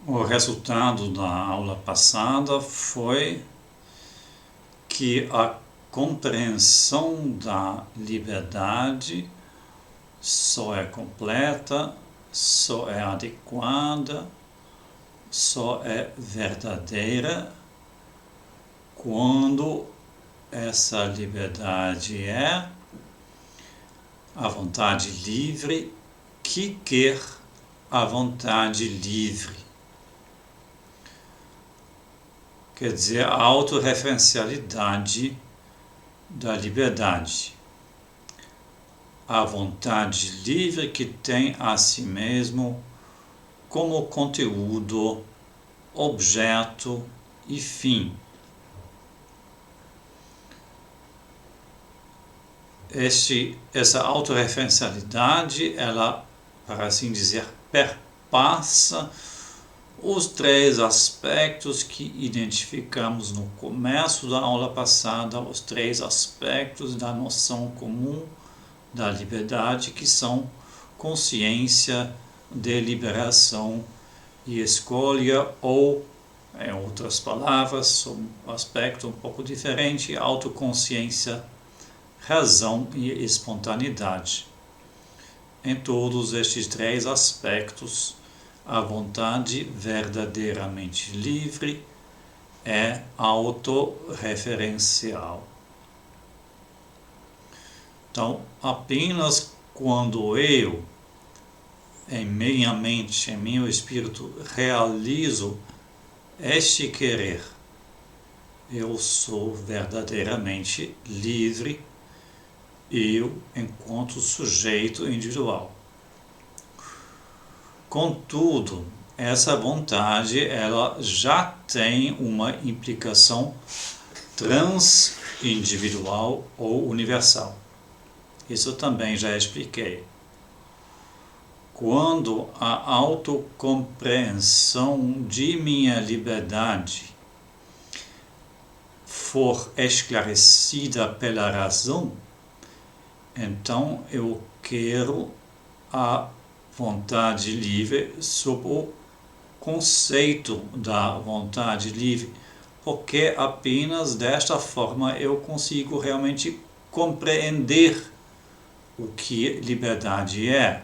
O resultado da aula passada foi que a compreensão da liberdade só é completa, só é adequada, só é verdadeira quando essa liberdade é a vontade livre que quer a vontade livre. Quer dizer, a autorreferencialidade da liberdade. A vontade livre que tem a si mesmo como conteúdo, objeto e fim. Essa autorreferencialidade, ela, para assim dizer, perpassa os três aspectos que identificamos no começo da aula passada, os três aspectos da noção comum da liberdade, que são consciência, deliberação e escolha, ou, em outras palavras, um aspecto um pouco diferente, autoconsciência, razão e espontaneidade. Em todos estes três aspectos, a vontade verdadeiramente livre é autorreferencial. Então, apenas quando eu, em minha mente, em meu espírito, realizo este querer, eu sou verdadeiramente livre, eu enquanto sujeito individual. Contudo, essa vontade ela já tem uma implicação transindividual ou universal. Isso também já expliquei. Quando a autocompreensão de minha liberdade for esclarecida pela razão, então eu quero a vontade livre sob o conceito da vontade livre, porque apenas desta forma eu consigo realmente compreender o que liberdade é.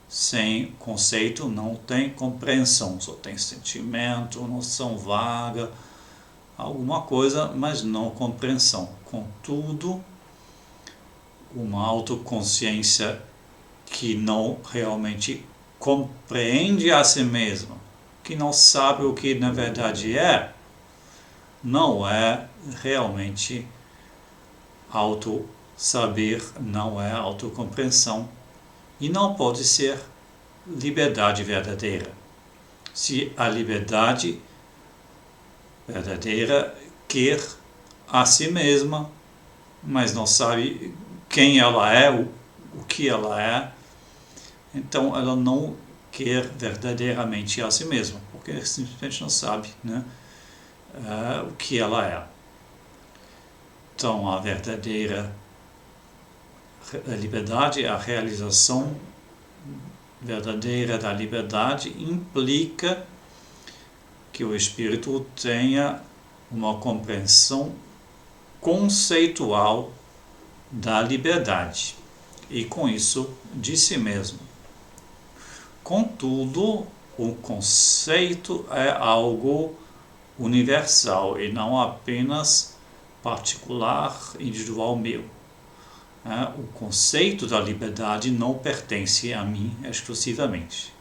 Sem conceito não tem compreensão, só tem sentimento, noção vaga, alguma coisa, mas não compreensão. Contudo, uma autoconsciência que não realmente compreende a si mesma, que não sabe o que na verdade é, não é realmente auto-saber, não é autocompreensão e não pode ser liberdade verdadeira. Se a liberdade verdadeira quer a si mesma, mas não sabe quem ela é, o que ela é, então ela não quer verdadeiramente a si mesma, porque simplesmente não sabe, né, o que ela é. Então a verdadeira liberdade, a realização verdadeira da liberdade implica que o espírito tenha uma compreensão conceitual da liberdade e com isso de si mesmo. Contudo, o conceito é algo universal e não apenas particular, individual meu. O conceito da liberdade não pertence a mim exclusivamente.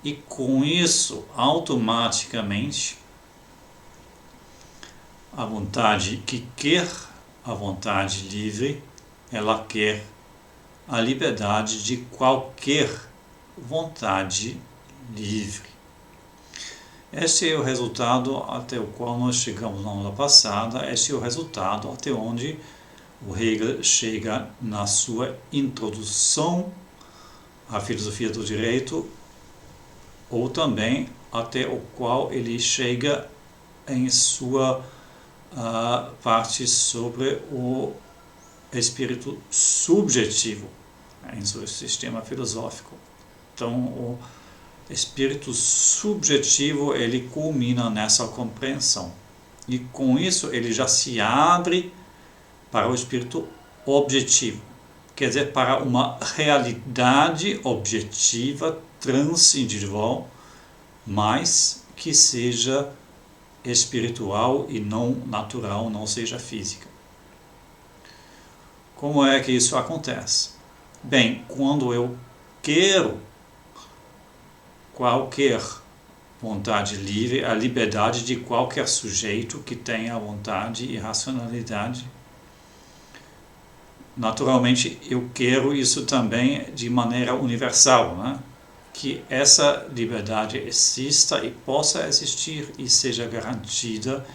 E com isso, automaticamente, a vontade que quer a vontade livre, ela quer a liberdade de qualquer vontade livre. Esse é o resultado até o qual nós chegamos na aula passada, esse é o resultado até onde o Hegel chega na sua introdução à filosofia do direito, ou também até o qual ele chega em sua parte sobre o espírito subjetivo, em seu sistema filosófico. Então, espírito subjetivo, ele culmina nessa compreensão. E com isso ele já se abre para o espírito objetivo. Quer dizer, para uma realidade objetiva, transindividual, mas que seja espiritual e não natural, não seja física. Como é que isso acontece? Bem, quando eu quero qualquer vontade livre, a liberdade de qualquer sujeito que tenha vontade e racionalidade, naturalmente eu quero isso também de maneira universal, né? Que essa liberdade exista e possa existir e seja garantida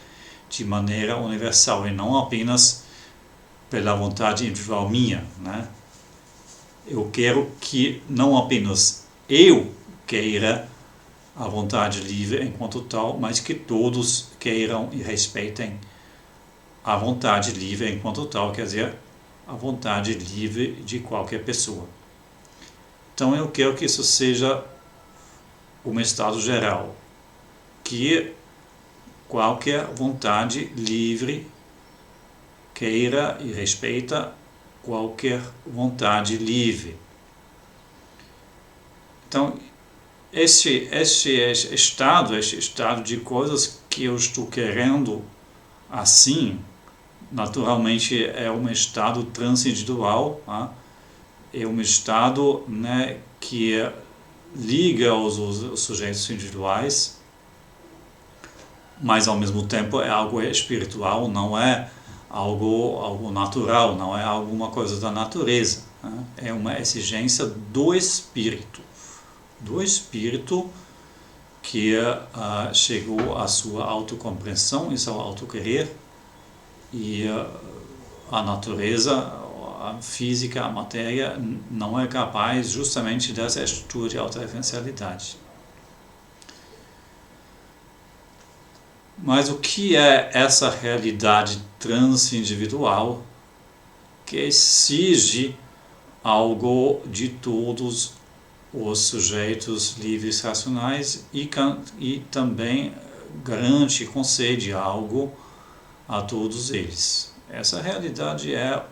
de maneira universal e não apenas pela vontade individual minha, né? Eu quero que não apenas eu queira a vontade livre enquanto tal, mas que todos queiram e respeitem a vontade livre enquanto tal, quer dizer, a vontade livre de qualquer pessoa. Então eu quero que isso seja um estado geral, que qualquer vontade livre queira e respeita qualquer vontade livre. Então, este estado de coisas que eu estou querendo assim, naturalmente é um estado transindividual, tá? É um estado, né, que liga os sujeitos individuais, mas ao mesmo tempo é algo espiritual, não é algo natural, não é alguma coisa da natureza, né? É uma exigência do espírito que chegou à sua autocompreensão e seu autoquerer, e a natureza, a física, a matéria não é capaz justamente dessa estrutura de autorreferencialidade. Mas o que é essa realidade transindividual que exige algo de todos os sujeitos livres racionais e também garante e concede algo a todos eles? Essa realidade é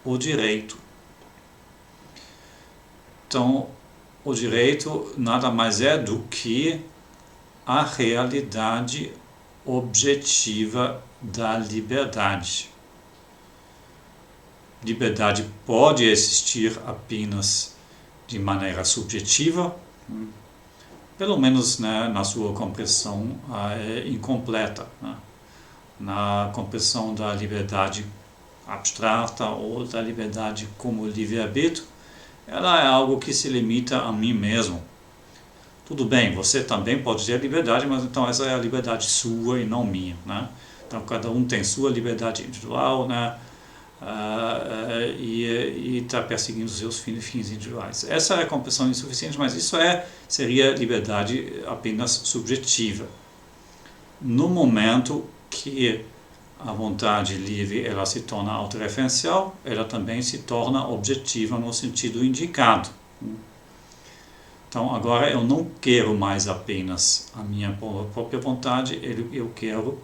o direito. Então, o direito nada mais é do que a realidade objetiva da liberdade. Liberdade pode existir apenas de maneira subjetiva, pelo menos, né, na sua compreensão incompleta, né? Na compreensão da liberdade abstrata ou da liberdade como livre-arbítrio, ela é algo que se limita a mim mesmo. Tudo bem, você também pode ter liberdade, mas então essa é a liberdade sua e não minha, né? Então cada um tem sua liberdade individual, né? E está perseguindo seus fins individuais. Essa é a compreensão insuficiente, mas isso seria liberdade apenas subjetiva. No momento que a vontade livre ela se torna autorreferencial, ela também se torna objetiva no sentido indicado. Então agora eu não quero mais apenas a minha própria vontade, eu quero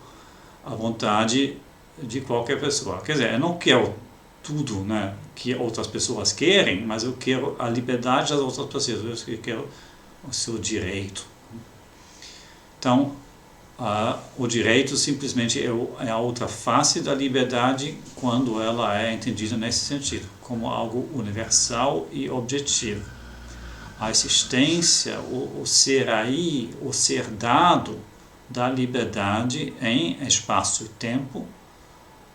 a vontade de qualquer pessoa. Quer dizer, eu não quero tudo, né, que outras pessoas querem, mas eu quero a liberdade das outras pessoas, eu quero o seu direito. Então, o direito simplesmente é a outra face da liberdade quando ela é entendida nesse sentido, como algo universal e objetivo. A existência, o ser aí, o ser dado da liberdade em espaço e tempo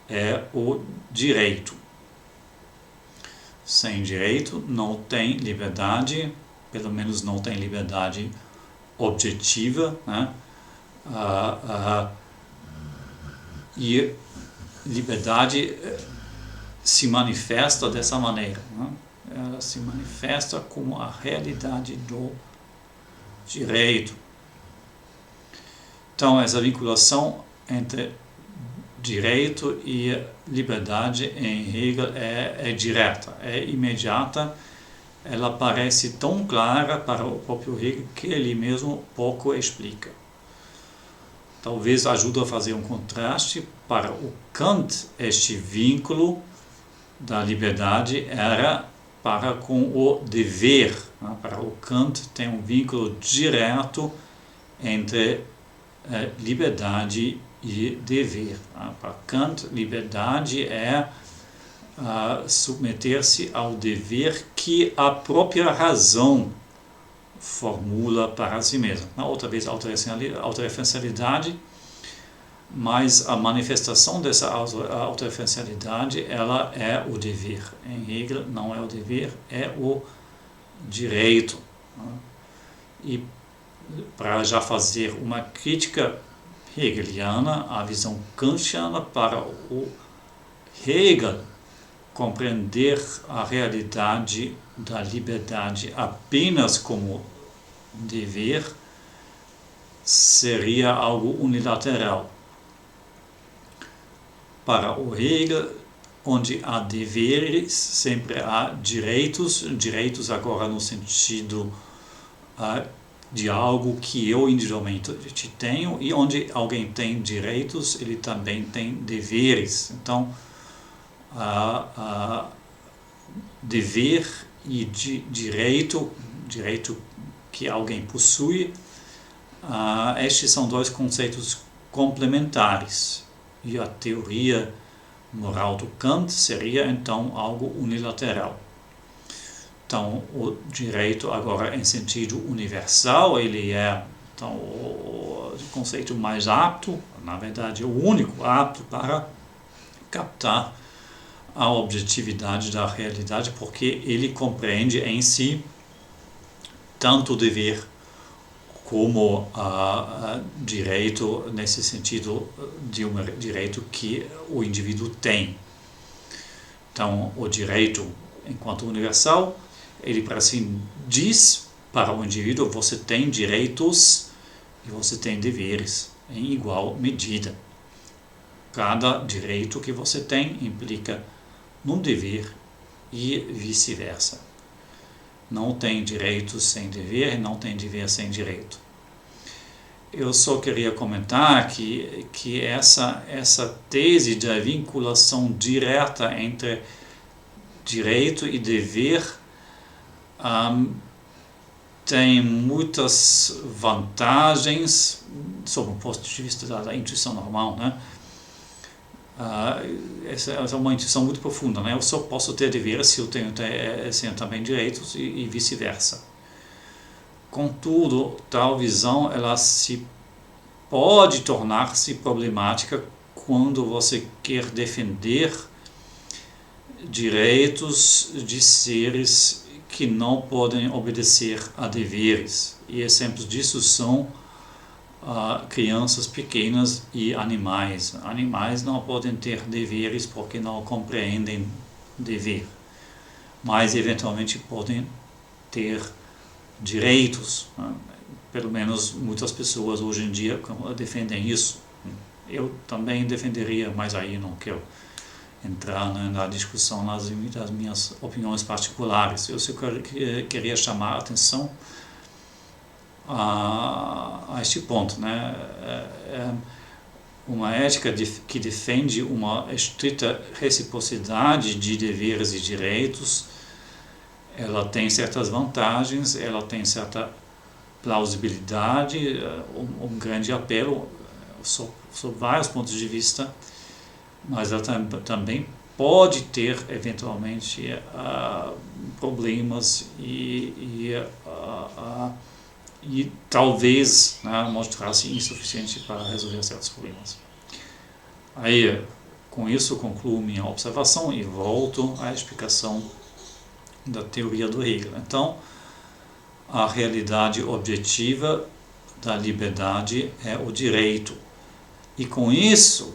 é o direito. Sem direito não tem liberdade, pelo menos não tem liberdade objetiva, né? E liberdade se manifesta dessa maneira, né? Ela se manifesta como a realidade do direito. Então, essa vinculação entre direito e liberdade, em Hegel, é direta, é imediata ela parece tão clara para o próprio Hegel que ele mesmo pouco explica. Talvez ajude a fazer um contraste. Para o Kant, este vínculo da liberdade era para com o dever. Para o Kant tem um vínculo direto entre liberdade e dever. Para Kant, liberdade é submeter-se ao dever que a própria razão formula para si mesma. Outra vez, autorreferencialidade, mas a manifestação dessa autorreferencialidade, ela é o dever. Em Hegel, não é o dever, é o direito. E para já fazer uma crítica hegeliana, a visão kantiana, para o Hegel compreender a realidade da liberdade apenas como dever seria algo unilateral. Para o Hegel, onde há deveres, sempre há direitos, direitos agora no sentido de algo que eu individualmente tenho, e onde alguém tem direitos, ele também tem deveres. Então, dever e direito que alguém possui, estes são dois conceitos complementares. E a teoria moral do Kant seria então algo unilateral. Então, o direito agora em sentido universal, ele é então, o conceito mais apto, na verdade o único apto para captar a objetividade da realidade, porque ele compreende em si tanto o dever como direito, nesse sentido de um direito que o indivíduo tem. Então, o direito, enquanto universal, ele para si diz para o indivíduo: você tem direitos e você tem deveres em igual medida. Cada direito que você tem implica num dever e vice-versa. Não tem direito sem dever, não tem dever sem direito. Eu só queria comentar que essa tese da vinculação direta entre direito e dever tem muitas vantagens sob o ponto de vista da intuição normal, né? Essa é uma intuição muito profunda, né? Eu só posso ter deveres se eu tenho também direitos e vice-versa. Contudo, tal visão ela pode tornar-se problemática quando você quer defender direitos de seres que não podem obedecer a deveres. E exemplos disso são crianças pequenas e animais. Animais não podem ter deveres porque não compreendem dever, mas eventualmente podem ter direitos. Pelo menos muitas pessoas hoje em dia defendem isso. Eu também defenderia, mas aí não quero entrar na discussão das minhas opiniões particulares. Eu só queria chamar a atenção a este ponto, né? Uma ética que defende uma estrita reciprocidade de deveres e direitos, ela tem certas vantagens, ela tem certa plausibilidade, um grande apelo sob vários pontos de vista, mas ela também pode ter eventualmente problemas e talvez mostrar-se insuficiente para resolver certos problemas. Aí, com isso, concluo minha observação e volto à explicação da teoria do Hegel. Então, a realidade objetiva da liberdade é o direito. E com isso,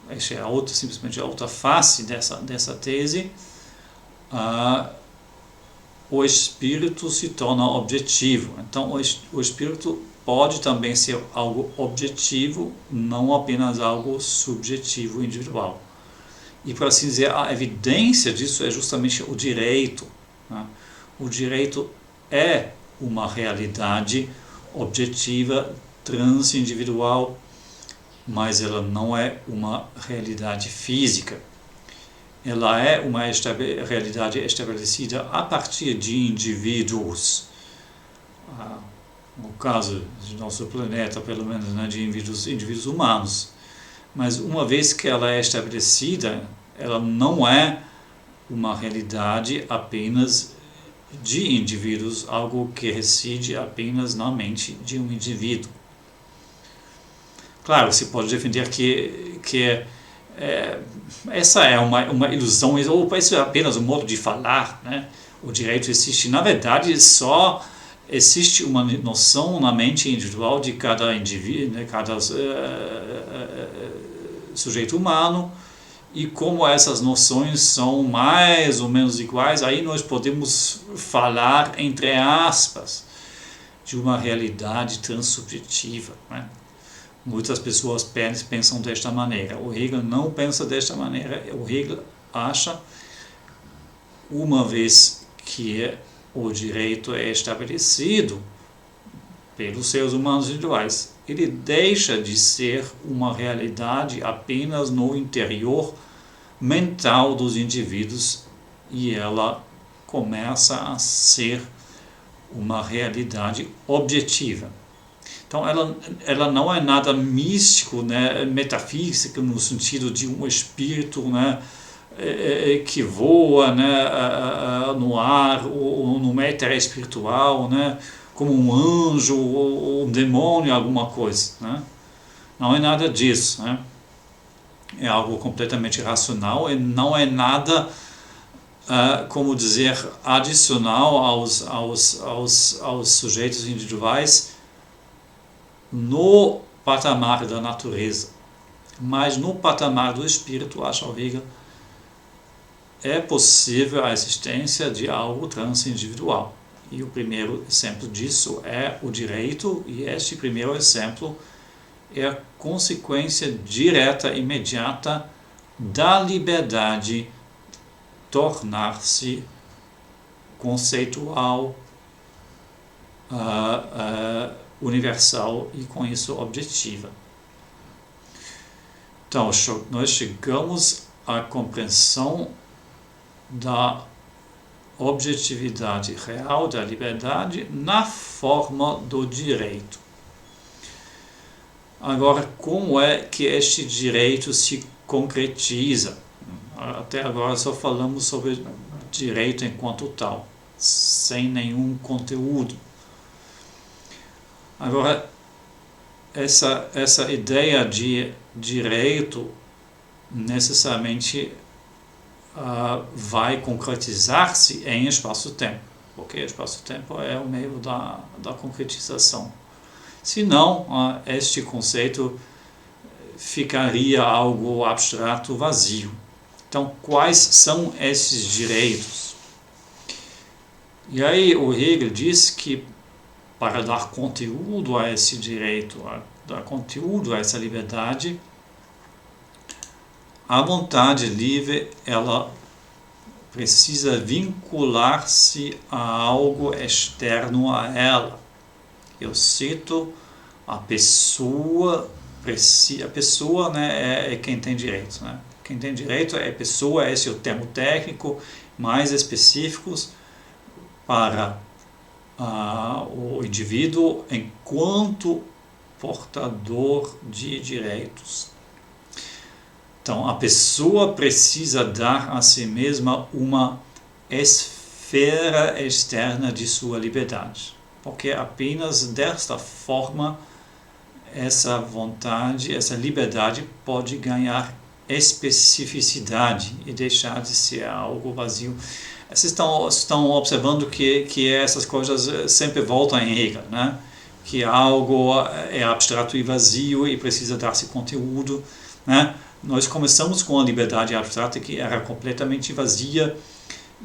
essa é simplesmente a outra face dessa tese, o espírito se torna objetivo. Então, o espírito pode também ser algo objetivo, não apenas algo subjetivo, individual. E, por assim dizer, a evidência disso é justamente o direito. Né? o direito é uma realidade objetiva, transindividual, mas ela não é uma realidade física. Ela é uma realidade estabelecida a partir de indivíduos. No caso do nosso planeta, pelo menos, né, de indivíduos humanos. Mas uma vez que ela é estabelecida, ela não é uma realidade apenas de indivíduos, algo que reside apenas na mente de um indivíduo. Claro, se pode defender que essa é uma ilusão, ou isso é apenas um modo de falar, né? O direito existe. Na verdade, só existe uma noção na mente individual de cada indivíduo, né? Cada sujeito humano, e como essas noções são mais ou menos iguais, aí nós podemos falar, entre aspas, de uma realidade transsubjetiva, né? Muitas pessoas pensam desta maneira. O Hegel não pensa desta maneira. O Hegel acha, uma vez que o direito é estabelecido pelos seres humanos individuais, ele deixa de ser uma realidade apenas no interior mental dos indivíduos e ela começa a ser uma realidade objetiva. Então, ela não é nada místico, né, metafísico, no sentido de um espírito, né, que voa, né, no ar, ou no éter espiritual, né, como um anjo ou um demônio, alguma coisa. Né? Não é nada disso. Né? É algo completamente racional e não é nada, como dizer, adicional aos sujeitos individuais no patamar da natureza. Mas no patamar do espírito, acha o Hegel, é possível a existência de algo transindividual. E o primeiro exemplo disso é o direito, e este primeiro exemplo é a consequência direta, imediata, da liberdade tornar-se conceitual, universal e com isso objetiva. Então, nós chegamos à compreensão da objetividade real da liberdade na forma do direito. Agora, como é que este direito se concretiza? Até agora só falamos sobre direito enquanto tal, sem nenhum conteúdo. Agora, essa ideia de direito necessariamente vai concretizar-se em espaço-tempo, porque espaço-tempo é o meio da concretização. Senão, este conceito ficaria algo abstrato, vazio. Então, quais são esses direitos? E aí o Hegel diz que para dar conteúdo a esse direito, dar conteúdo a essa liberdade, a vontade livre, ela precisa vincular-se a algo externo a ela. Eu cito, a pessoa, né, é quem tem direito. Né? Quem tem direito é pessoa, esse é o termo técnico, mais específicos para o indivíduo enquanto portador de direitos. Então, a pessoa precisa dar a si mesma uma esfera externa de sua liberdade, porque apenas desta forma essa vontade, essa liberdade pode ganhar especificidade e deixar de ser algo vazio. Vocês estão observando que essas coisas sempre voltam em Hegel, né? Que algo é abstrato e vazio e precisa dar-se conteúdo, né? Nós começamos com a liberdade abstrata que era completamente vazia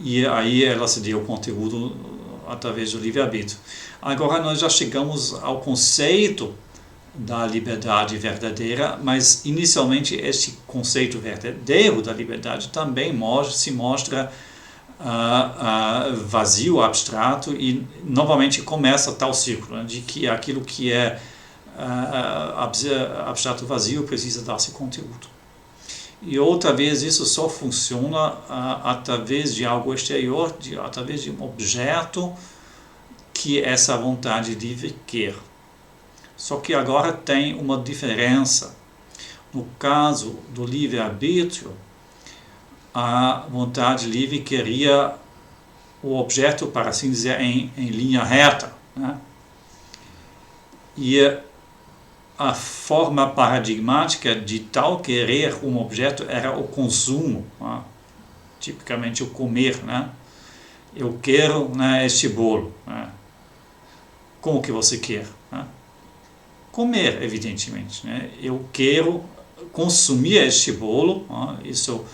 e aí ela se deu conteúdo através do livre-arbítrio. Agora nós já chegamos ao conceito da liberdade verdadeira, mas inicialmente este conceito verdadeiro da liberdade também se mostra vazio, abstrato, e novamente começa tal ciclo, né, de que aquilo que é abstrato vazio precisa dar-se conteúdo. E outra vez isso só funciona através de algo exterior, através de um objeto que essa vontade livre quer. Só que agora tem uma diferença. No caso do livre-arbítrio, a vontade livre queria o objeto, para assim dizer, em linha reta, né? E a forma paradigmática de tal querer um objeto era o consumo, né? Tipicamente o comer, né? Eu quero, né, este bolo, né? Como que você quer, né? Comer, evidentemente, né? Eu quero consumir este bolo, né? Isso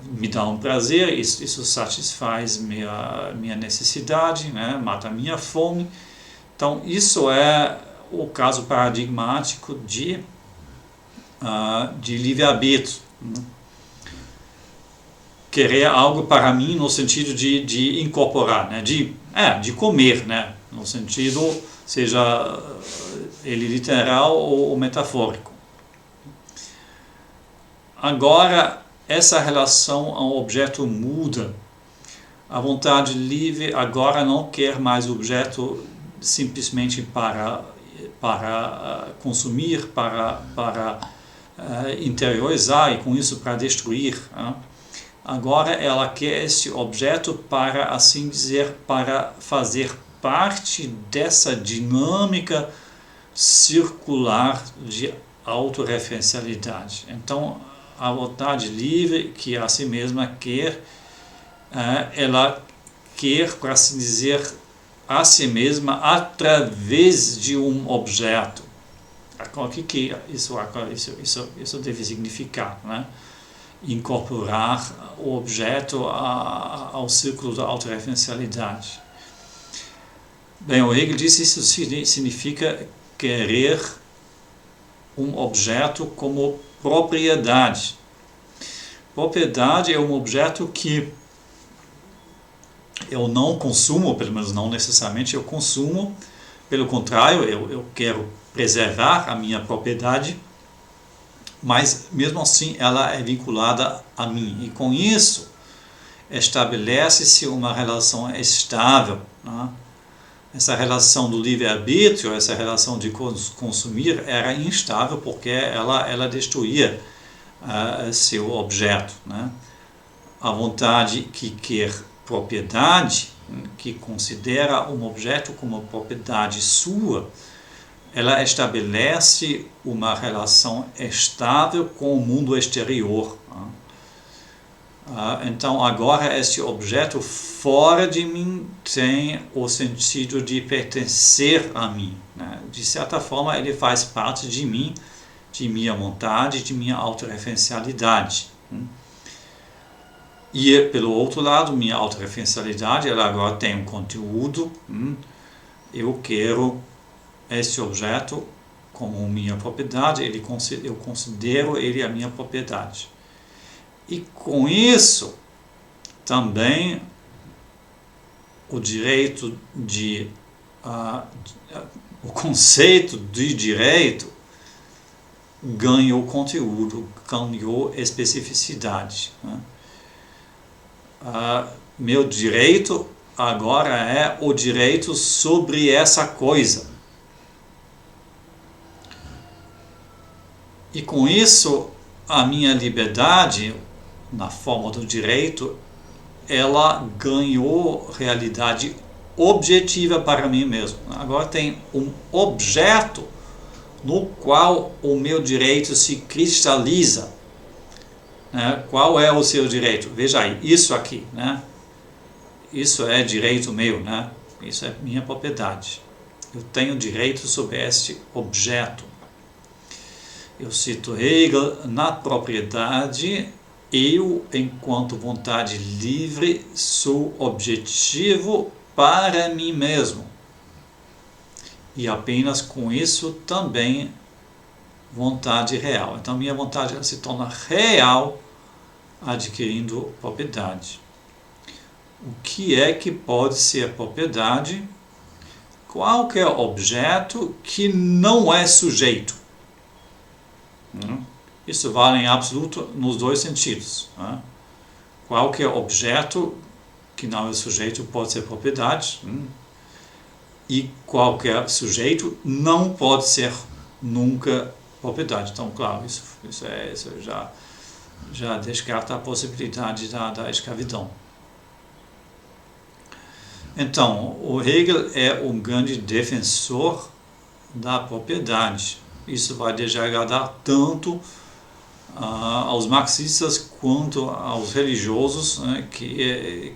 me dá um prazer, isso satisfaz minha necessidade, né? Mata a minha fome. Então isso é o caso paradigmático de livre-arbítrio. Né? Querer algo para mim no sentido de incorporar, né? de comer, né? No sentido, seja ele literal ou metafórico. Agora, essa relação ao objeto muda. A vontade livre agora não quer mais o objeto simplesmente para consumir, para interiorizar e com isso para destruir. Né? Agora ela quer esse objeto para, assim dizer, para fazer parte dessa dinâmica circular de autorreferencialidade. Então, a vontade livre, que a si mesma quer, ela quer, por assim dizer, a si mesma através de um objeto. O que isso deve significar, né? Incorporar o objeto ao círculo da autorreferencialidade. Bem, o Hegel diz que isso significa querer um objeto como propriedade. Propriedade é um objeto que eu não consumo, pelo menos não necessariamente eu consumo, pelo contrário, eu quero preservar a minha propriedade, mas mesmo assim ela é vinculada a mim, e com isso estabelece-se uma relação estável, né? Essa relação do livre-arbítrio, essa relação de consumir era instável porque ela destruía seu objeto, né? A vontade que quer propriedade, que considera um objeto como propriedade sua, ela estabelece uma relação estável com o mundo exterior. Então agora este objeto fora de mim tem o sentido de pertencer a mim, né? De certa forma ele faz parte de mim, de minha vontade, de minha autorreferencialidade. E pelo outro lado, minha autorreferencialidade, ela agora tem um conteúdo. Eu quero esse objeto como minha propriedade, eu considero ele a minha propriedade. E com isso, também o direito o conceito de direito ganhou conteúdo, ganhou especificidade, né? Meu direito agora é o direito sobre essa coisa. E com isso, a minha liberdade, na forma do direito, ela ganhou realidade objetiva para mim mesmo. Agora tem um objeto no qual o meu direito se cristaliza. Qual é o seu direito? Veja aí, isso aqui, né? Isso é direito meu, né? Isso é minha propriedade. Eu tenho direito sobre este objeto. Eu cito Hegel: na propriedade, eu, enquanto vontade livre, sou objetivo para mim mesmo. E apenas com isso também vontade real. Então minha vontade se torna real adquirindo propriedade. o que é que pode ser propriedade? Qualquer objeto que não é sujeito. Isso vale em absoluto nos dois sentidos. Qualquer objeto que não é sujeito pode ser propriedade, e qualquer sujeito não pode ser nunca propriedade. Então, claro, isso já descarta a possibilidade da escravidão. Então, o Hegel é um grande defensor da propriedade. Isso vai desagradar tanto aos marxistas quanto aos religiosos, né, que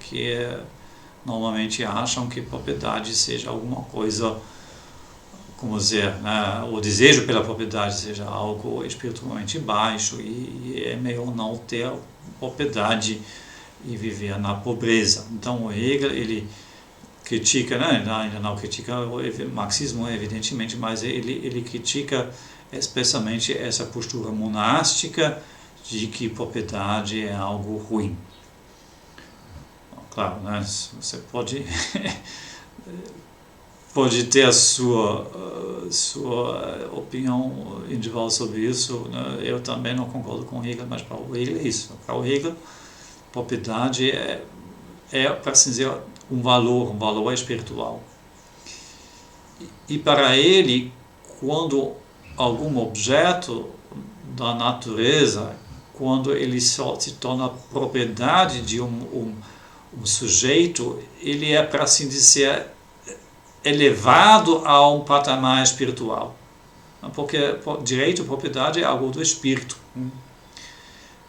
normalmente acham que propriedade seja alguma coisa, como dizer, né, o desejo pela propriedade seja algo espiritualmente baixo e é melhor não ter propriedade e viver na pobreza. Então o Hegel, ele critica, né, ainda não critica o marxismo, evidentemente, mas ele critica especialmente essa postura monástica de que propriedade é algo ruim. Claro, né, você pode ter a sua opinião individual sobre isso, né? Eu também não concordo com o Hegel, mas para o Hegel é isso. Para o Hegel, propriedade para assim dizer, um valor espiritual. E para ele, quando algum objeto da natureza, quando ele só se torna propriedade de um sujeito, ele é, para assim dizer, elevado a um patamar espiritual. Porque direito à propriedade é algo do espírito.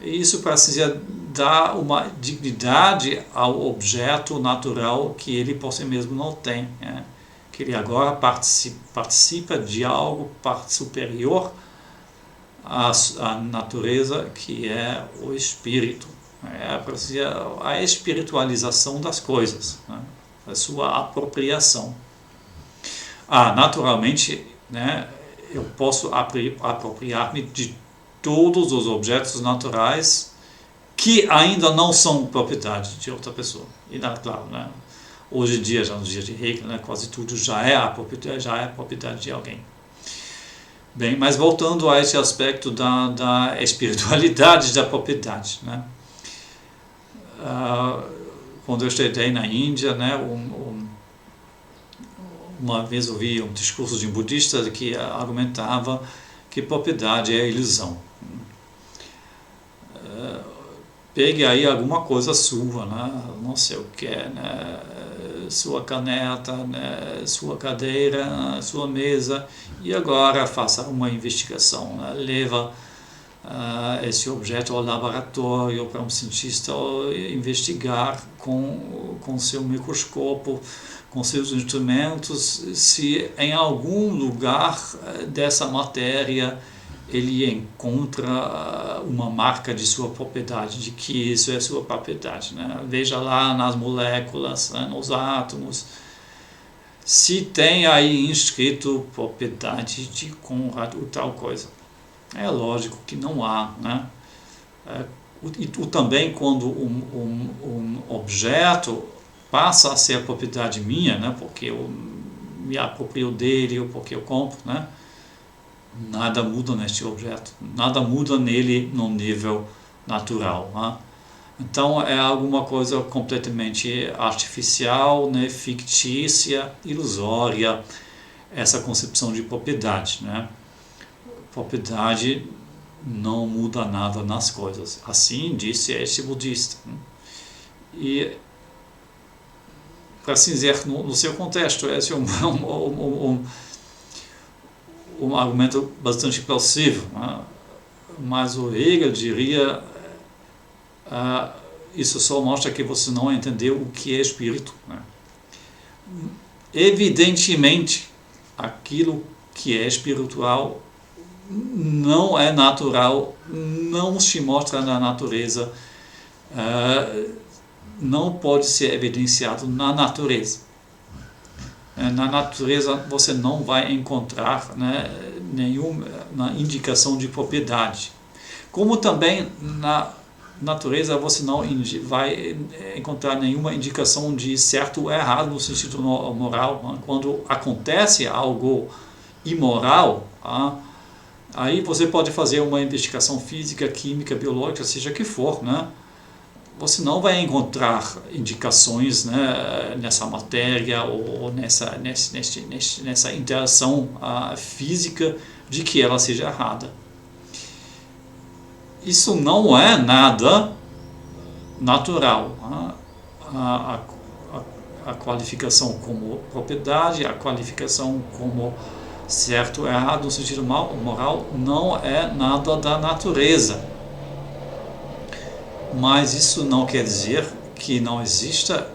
E isso, para assim dizer, dá uma dignidade ao objeto natural que ele por si mesmo não tem. Que ele agora participa de algo superior à natureza, que é o espírito. Para assim dizer, a espiritualização das coisas, né? A sua apropriação. Naturalmente, né, eu posso apropriar-me de todos os objetos naturais que ainda não são propriedade de outra pessoa. E, claro, né, hoje em dia, já nos dias de Hegel, né, quase tudo já é propriedade de alguém. Bem, mas voltando a esse aspecto da espiritualidade da propriedade, né, quando eu estudei na Índia, né, uma vez ouvi um discurso de um budista que argumentava que propriedade é ilusão. Pegue aí alguma coisa sua, né? Não sei o que, né? Sua caneta, né? Sua cadeira, sua mesa, e agora faça uma investigação, né? Leva esse objeto ao laboratório para um cientista investigar com seu microscópio, com seus instrumentos, se em algum lugar dessa matéria ele encontra uma marca de sua propriedade, de que isso é sua propriedade, né? Veja lá nas moléculas, né, nos átomos, se tem aí inscrito propriedade de Conrad ou tal coisa. É lógico que não há, né? E também quando um objeto passa a ser propriedade minha, né, porque eu me aproprio dele ou porque eu compro, né, nada muda neste objeto, nada muda nele no nível natural, né? Então é alguma coisa completamente artificial, né, fictícia, ilusória, essa concepção de propriedade, né? Propriedade não muda nada nas coisas, assim disse este budista. E, para assim dizer, no seu contexto, esse é um argumento bastante plausível, né? Mas o Hegel diria, isso só mostra que você não entendeu o que é espírito, né? Evidentemente, aquilo que é espiritual não é natural, não se mostra na natureza, não pode ser evidenciado na natureza. Na natureza você não vai encontrar, né, nenhuma indicação de propriedade. Como também natureza você não vai encontrar nenhuma indicação de certo ou errado no sentido moral. Quando acontece algo imoral, aí você pode fazer uma investigação física, química, biológica, seja que for, né? Você não vai encontrar indicações, né, nessa matéria ou nessa interação física de que ela seja errada. Isso não é nada natural. A qualificação como propriedade, a qualificação como certo ou errado no sentido moral não é nada da natureza. Mas isso não quer dizer que não exista,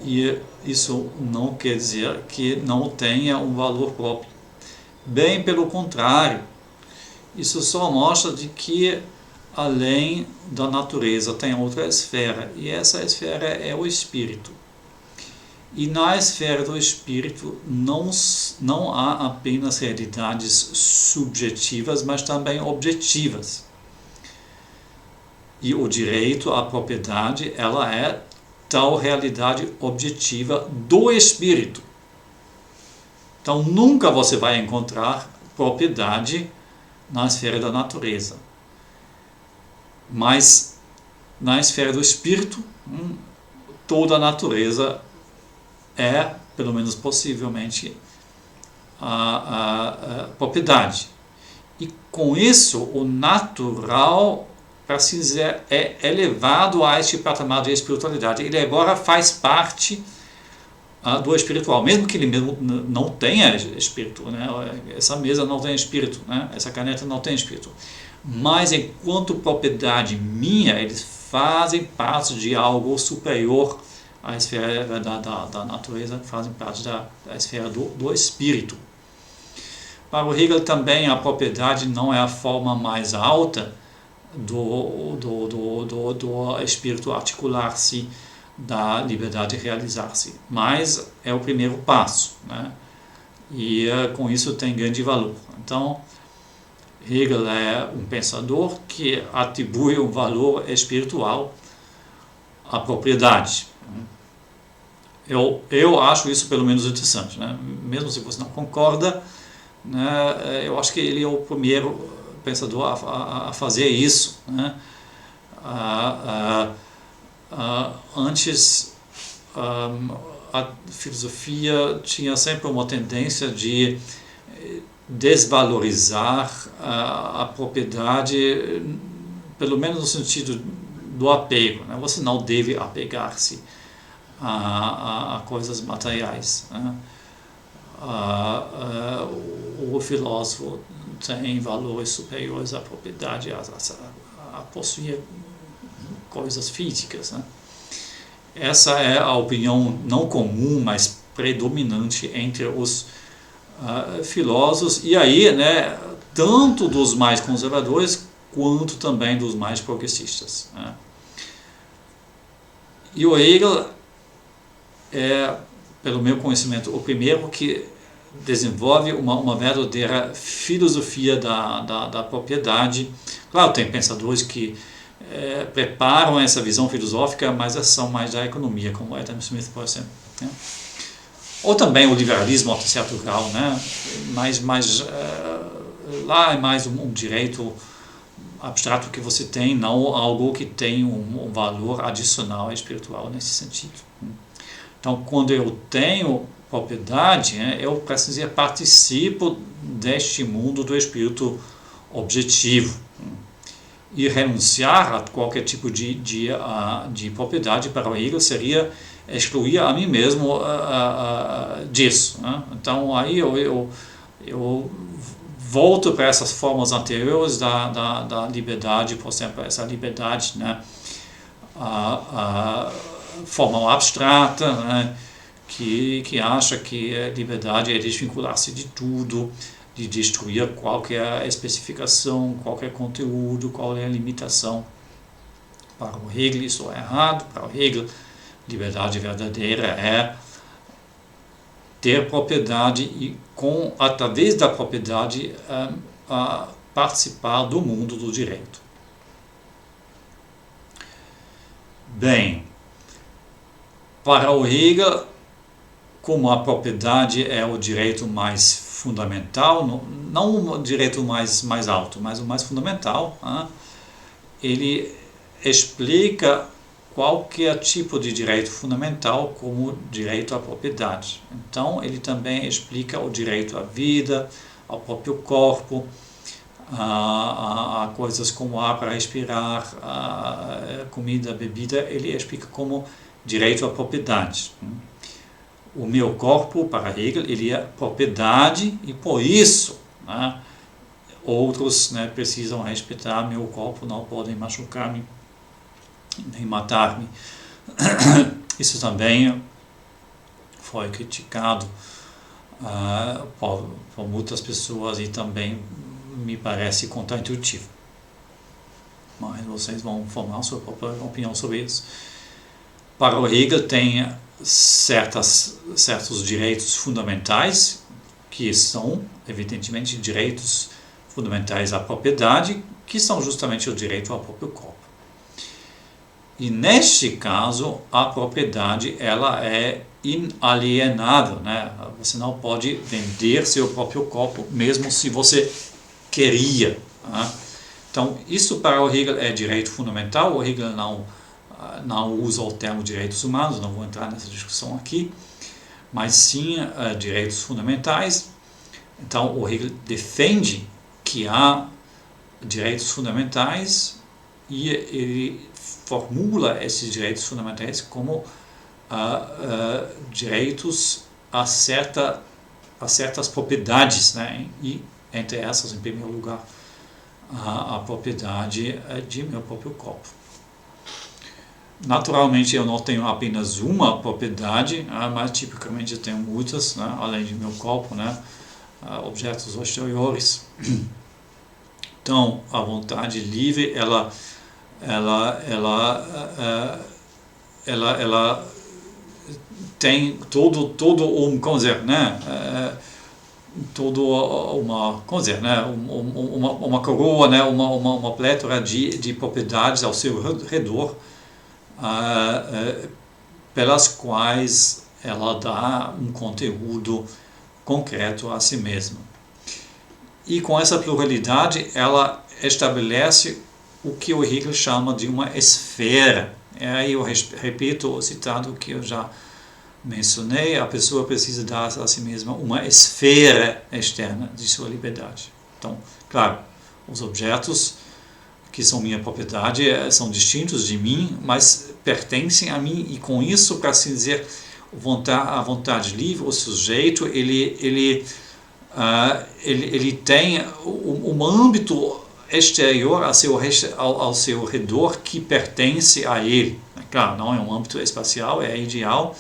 e isso não quer dizer que não tenha um valor próprio. Bem pelo contrário, isso só mostra de que além da natureza tem outra esfera, e essa esfera é o espírito. E na esfera do espírito não há apenas realidades subjetivas, mas também objetivas. E o direito à propriedade, ela é tal realidade objetiva do espírito. Então nunca você vai encontrar propriedade na esfera da natureza. Mas na esfera do espírito, toda a natureza é, pelo menos possivelmente, a propriedade. E com isso, o natural, para assim dizer, é elevado a este patamar de espiritualidade. Ele agora faz parte do espiritual, mesmo que ele mesmo não tenha espírito, né? Essa mesa não tem espírito, né? Essa caneta não tem espírito. Mas enquanto propriedade minha, eles fazem parte de algo superior à esfera da natureza, fazem parte da esfera do espírito. Para o Hegel também a propriedade não é a forma mais alta do espírito articular-se, da liberdade realizar-se, mas é o primeiro passo, né? E com isso tem grande valor. Então Hegel é um pensador que atribui um valor espiritual à propriedade. Eu acho isso pelo menos interessante, né? Mesmo se você não concorda, né? Eu acho que ele é o primeiro pensador a fazer isso, né? Antes a filosofia tinha sempre uma tendência de desvalorizar a propriedade, pelo menos no sentido do apego, né? Você não deve apegar-se a coisas materiais, né? O filósofo tem valores superiores à propriedade, a possuir coisas físicas, né? Essa é a opinião não comum, mas predominante entre os filósofos, e aí, né, tanto dos mais conservadores quanto também dos mais progressistas, né? E o Hegel é, pelo meu conhecimento, o primeiro que desenvolve uma verdadeira filosofia da propriedade. Claro, tem pensadores que preparam essa visão filosófica, mas são mais da economia, como Adam Smith, por exemplo, né? Ou também o liberalismo até certo grau, né? Mas lá é mais um direito abstrato que você tem, não algo que tem um valor adicional espiritual nesse sentido. Então, quando eu tenho propriedade, eu, para assim dizer, participo deste mundo do espírito objetivo. E renunciar a qualquer tipo de propriedade para o Hegel seria excluir a mim mesmo disso, né? Então aí eu volto para essas formas anteriores da liberdade, por exemplo, essa liberdade, né, formal abstrata, né, que acha que a liberdade é desvincular-se de tudo, de destruir qualquer especificação, qualquer conteúdo, qual é a limitação. Para o Hegel isso é errado. Para o Hegel, liberdade verdadeira é ter propriedade e, através da propriedade, participar do mundo do direito. Bem, para o Hegel, como a propriedade é o direito mais fundamental, não o direito mais alto, mas o mais fundamental, ele explica qualquer tipo de direito fundamental como direito à propriedade. Então, ele também explica o direito à vida, ao próprio corpo, a coisas como ar para respirar, a comida, bebida, ele explica como direito à propriedade. O meu corpo, para Hegel, ele é propriedade e por isso, outros precisam respeitar meu corpo, não podem machucar-me nem matar-me. Isso também foi criticado por muitas pessoas e também me parece contraintuitivo. Mas vocês vão formar sua própria opinião sobre isso. Para o Hegel tem certos direitos fundamentais, que são, evidentemente, direitos fundamentais à propriedade, que são justamente o direito ao próprio corpo. E neste caso, a propriedade ela é inalienável, Você não pode vender seu próprio corpo, mesmo se você queria. Então, isso para o Hegel é direito fundamental. O Hegel não usa o termo direitos humanos, não vou entrar nessa discussão aqui, mas sim direitos fundamentais. Então, o Hegel defende que há direitos fundamentais e ele formula esses direitos fundamentais como direitos a certas propriedades, e entre essas, em primeiro lugar, a propriedade de meu próprio corpo. Naturalmente, eu não tenho apenas uma propriedade, mas tipicamente eu tenho muitas, além de meu corpo, objetos exteriores. Então, a vontade livre, ela tem todo um, como dizer, uma coroa, uma plétora de propriedades ao seu redor, pelas quais ela dá um conteúdo concreto a si mesma. E com essa pluralidade, ela estabelece o que o Hegel chama de uma esfera. Aí eu repito o citado que eu já mencionei: a pessoa precisa dar a si mesma uma esfera externa de sua liberdade. Então, claro, os objetos que são minha propriedade são distintos de mim, mas pertencem a mim, e com isso, para assim dizer, a vontade livre, o sujeito, ele tem um âmbito exterior ao seu redor que pertence a ele. Claro, não é um âmbito espacial, é ideal,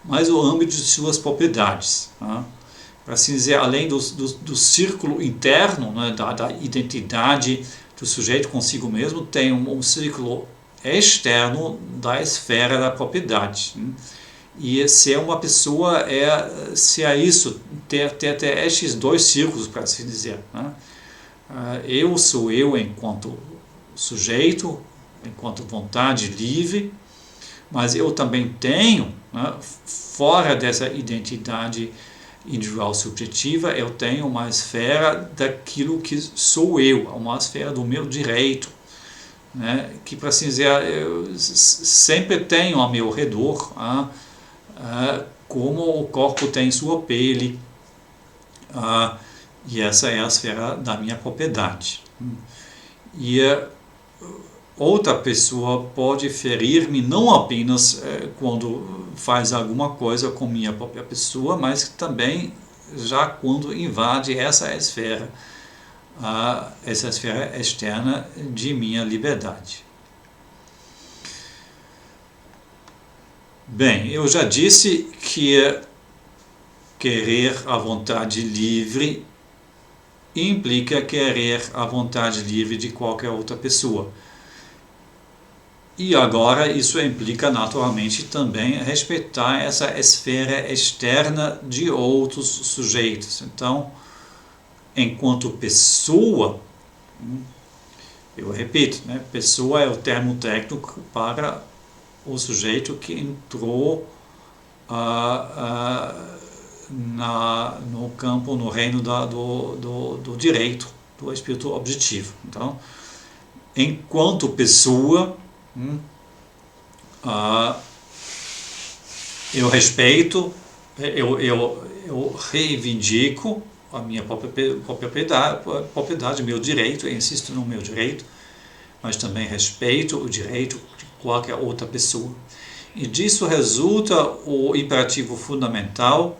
mas o âmbito de suas propriedades. Para assim dizer, além do círculo interno, da identidade do sujeito consigo mesmo, tem um círculo externo da esfera da propriedade. E ser uma pessoa ser isso, ter estes dois círculos, para assim dizer. Eu sou eu enquanto sujeito, enquanto vontade livre, mas eu também tenho, fora dessa identidade individual subjetiva, eu tenho uma esfera daquilo que sou eu, uma esfera do meu direito, que, para assim dizer, eu sempre tenho ao meu redor, como o corpo tem sua pele, e essa é a esfera da minha propriedade. E outra pessoa pode ferir-me não apenas quando faz alguma coisa com minha própria pessoa, mas também já quando invade essa esfera externa de minha liberdade. Bem, eu já disse que querer a vontade livre implica querer a vontade livre de qualquer outra pessoa. E agora isso implica naturalmente também respeitar essa esfera externa de outros sujeitos. Então, enquanto pessoa, eu repito, pessoa é o termo técnico para o sujeito que entrou no campo, no reino do direito, do espírito objetivo. Então, enquanto pessoa, eu respeito, eu reivindico a minha propriedade, meu direito, eu insisto no meu direito, mas também respeito o direito de qualquer outra pessoa. E disso resulta o imperativo fundamental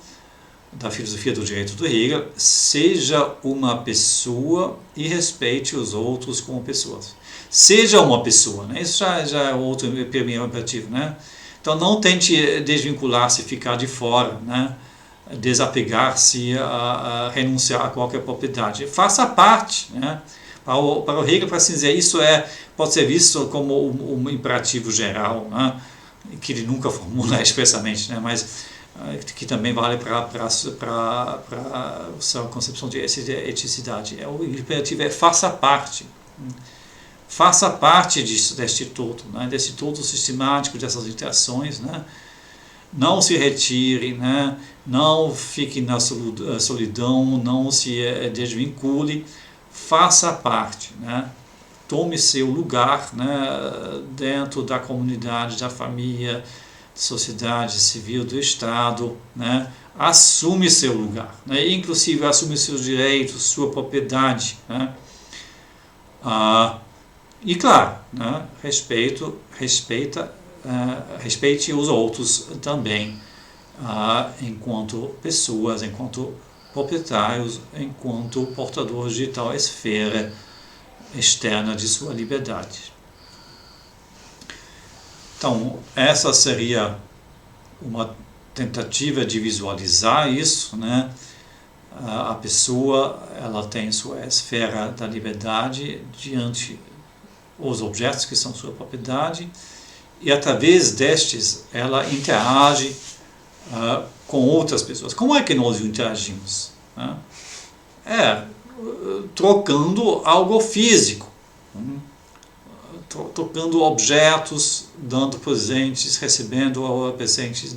da filosofia do direito do Hegel: seja uma pessoa e respeite os outros como pessoas. Seja uma pessoa, né? Isso já é outro primeiro imperativo, né? Então não tente desvincular-se, ficar de fora, né? Desapegar-se, renunciar a qualquer propriedade. Faça parte, né? Para o Hegel, para assim dizer, isso pode ser visto como um imperativo geral, né? Que ele nunca formula expressamente, né? Mas que também vale para a sua concepção de eticidade. O imperativo faça parte. Faça parte deste todo, né? Desse todo sistemático, dessas interações, né? Não se retire, né? Não fique na solidão, não se desvincule, faça parte, né? Tome seu lugar, né? Dentro da comunidade, da família, sociedade civil, do Estado, né? Assume seu lugar, né? Inclusive assume seus direitos, sua propriedade, né? E claro, né? Respeite os outros também, enquanto pessoas, enquanto proprietários, enquanto portadores de tal esfera externa de sua liberdade. Então, essa seria uma tentativa de visualizar isso, né? A pessoa, ela tem sua esfera da liberdade diante os objetos que são sua propriedade, e através destes ela interage com outras pessoas. Como é que nós interagimos? Né? Trocando algo físico, trocando objetos, dando presentes, recebendo presentes,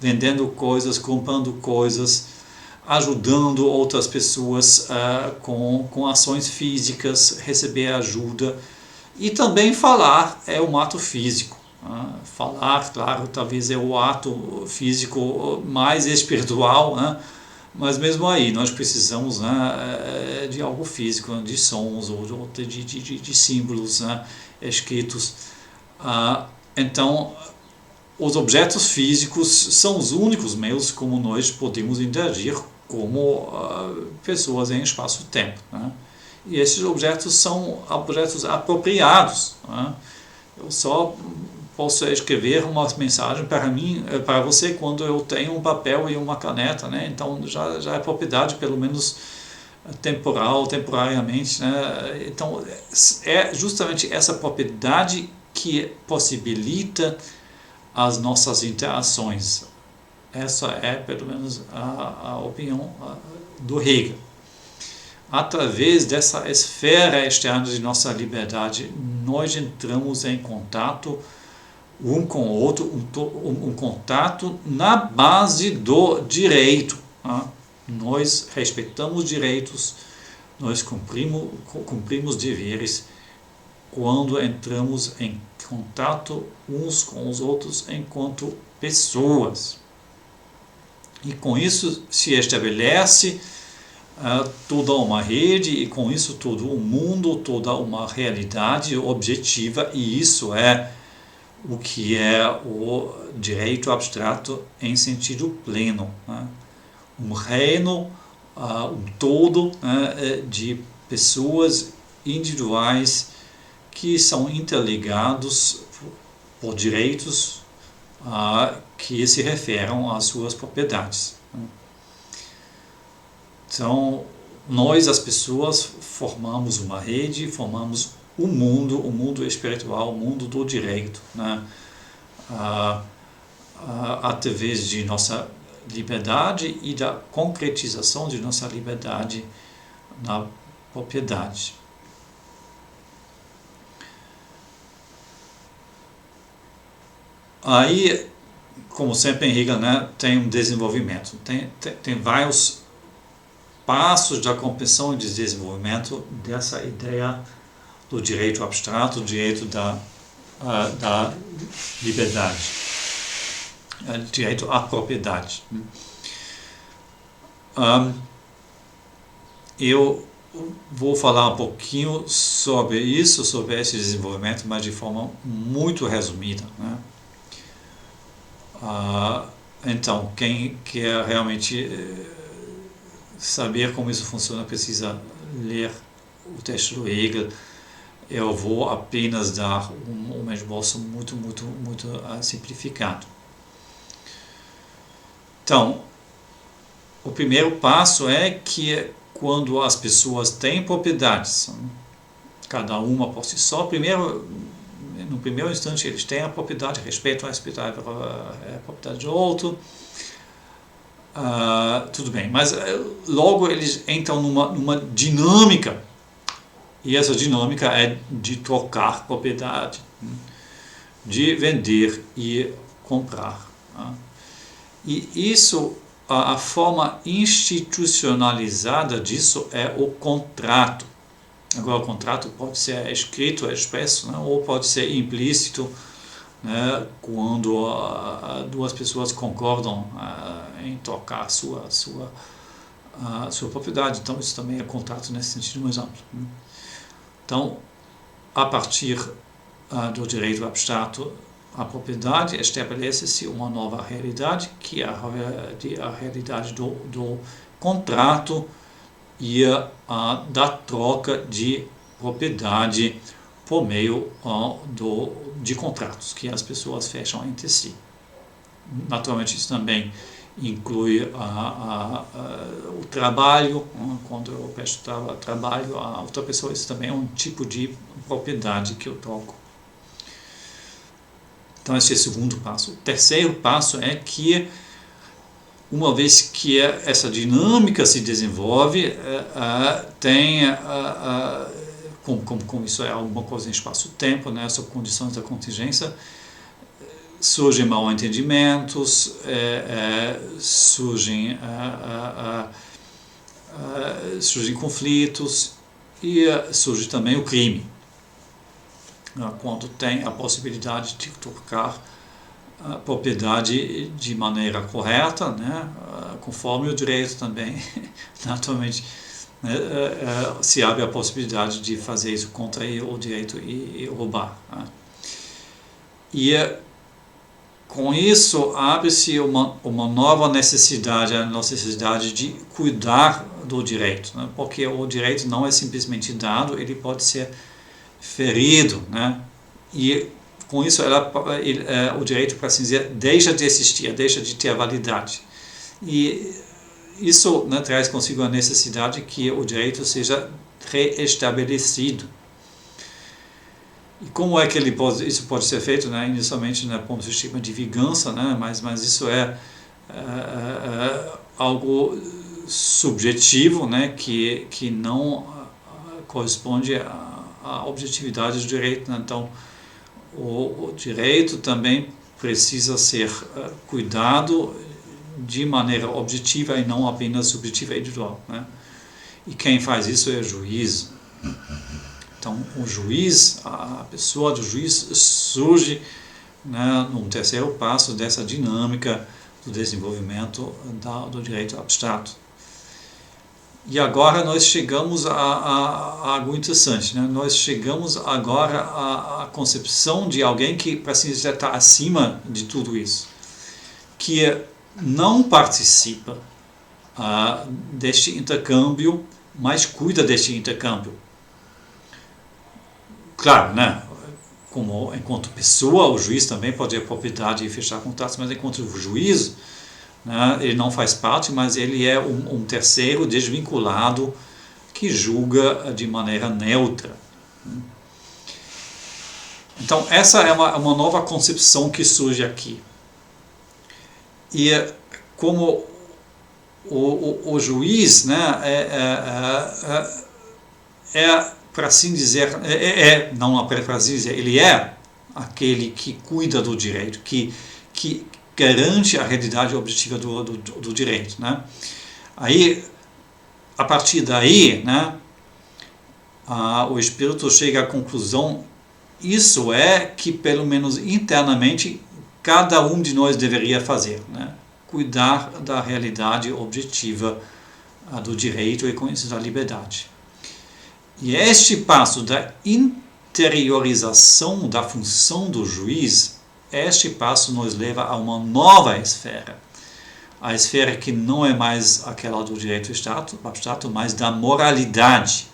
vendendo coisas, comprando coisas, ajudando outras pessoas com ações físicas, receber ajuda. E também falar é um ato físico. Falar, claro, talvez é o ato físico mais espiritual, né? Mas mesmo aí nós precisamos, né, de algo físico, de sons ou de símbolos, né, escritos. Então, os objetos físicos são os únicos meios como nós podemos interagir como pessoas em espaço-tempo, né? E esses objetos são objetos apropriados, né? Eu só posso escrever uma mensagem para mim, para você, quando eu tenho um papel e uma caneta, né? Então já é propriedade, pelo menos temporariamente, né? Então é justamente essa propriedade que possibilita as nossas interações. Essa é, pelo menos, a opinião do Hegel. Através dessa esfera externa de nossa liberdade, nós entramos em contato um com o outro, um contato na base do direito. Nós respeitamos direitos, nós cumprimos deveres quando entramos em contato uns com os outros enquanto pessoas. E com isso se estabelece toda uma rede, e com isso todo um mundo, toda uma realidade objetiva, e isso é o que é o direito abstrato em sentido pleno, né? Um reino, um todo, né, de pessoas individuais que são interligados por direitos que se referem às suas propriedades, né? Então, nós, as pessoas, formamos uma rede, formamos o mundo espiritual, o mundo do direito, né? Através de nossa liberdade e da concretização de nossa liberdade na propriedade. Aí, como sempre em Hegel, né, tem um desenvolvimento, tem vários passos da compreensão e de desenvolvimento dessa ideia do direito abstrato, do direito da liberdade, direito à propriedade. Eu vou falar um pouquinho sobre isso, sobre esse desenvolvimento, mas de forma muito resumida, né? Então, quem quer realmente saber como isso funciona precisa ler o texto do Hegel. Eu vou apenas dar um esboço muito simplificado. Então, o primeiro passo é que quando as pessoas têm propriedades, cada uma por si só, no primeiro instante eles têm a propriedade, respeitam a propriedade do outro, tudo bem, mas logo eles entram numa dinâmica, e essa dinâmica é de trocar propriedade, de vender e comprar. E isso, a forma institucionalizada disso é o contrato. Agora, o contrato pode ser escrito, expresso, né, ou pode ser implícito, né, quando duas pessoas concordam em trocar sua propriedade. Então, isso também é contrato nesse sentido mais amplo. Então, a partir do direito abstrato à propriedade, estabelece-se uma nova realidade, que é a realidade do contrato e da troca de propriedade por meio de contratos que as pessoas fecham entre si. Naturalmente, isso também inclui o trabalho. Quando eu presto trabalho a outra pessoa, isso também é um tipo de propriedade que eu troco. Então, esse é o segundo passo. O terceiro passo é que, uma vez que essa dinâmica se desenvolve, como isso é alguma coisa em espaço-tempo, né, sob condições da contingência, surgem mal-entendimentos, surgem conflitos e surge também o crime, quando tem a possibilidade de trocar a propriedade de maneira correta, né, conforme o direito também, naturalmente, né, se abre a possibilidade de fazer isso contra o direito e roubar. Né. E com isso abre-se uma nova necessidade, a necessidade de cuidar do direito, né, porque o direito não é simplesmente dado, ele pode ser ferido, né, e com isso o direito, para assim dizer, deixa de existir, deixa de ter validade. E isso, né, traz consigo a necessidade que o direito seja reestabelecido. E como é que isso pode ser feito? Né, inicialmente, né, por um sistema de vingança, né, mas isso é algo subjetivo, né, que não corresponde à objetividade do direito. Né. Então, o direito também precisa ser cuidado de maneira objetiva e não apenas subjetiva e individual. Né? E quem faz isso é o juiz. Então, o juiz, a pessoa do juiz surge, né, num terceiro passo dessa dinâmica do desenvolvimento do direito abstrato. E agora nós chegamos a algo interessante, né? Nós chegamos agora à concepção de alguém que, para assim dizer, está acima de tudo isso, que não participa deste intercâmbio, mas cuida deste intercâmbio. Claro, né? Enquanto pessoa, o juiz também pode ter propriedade e fechar contratos, mas enquanto juiz, né, ele não faz parte, mas ele é um terceiro desvinculado que julga de maneira neutra. Então, essa é uma nova concepção que surge aqui. E como o juiz, né, para assim dizer, não para assim dizer, ele é aquele que cuida do direito, que garante a realidade objetiva do direito, né? Aí, a partir daí, né, o espírito chega à conclusão, isso é que pelo menos internamente cada um de nós deveria fazer, né? Cuidar da realidade objetiva do direito e com isso da liberdade. E este passo da interiorização da função do juiz, este passo nos leva a uma nova esfera. A esfera que não é mais aquela do direito abstrato, mas da moralidade.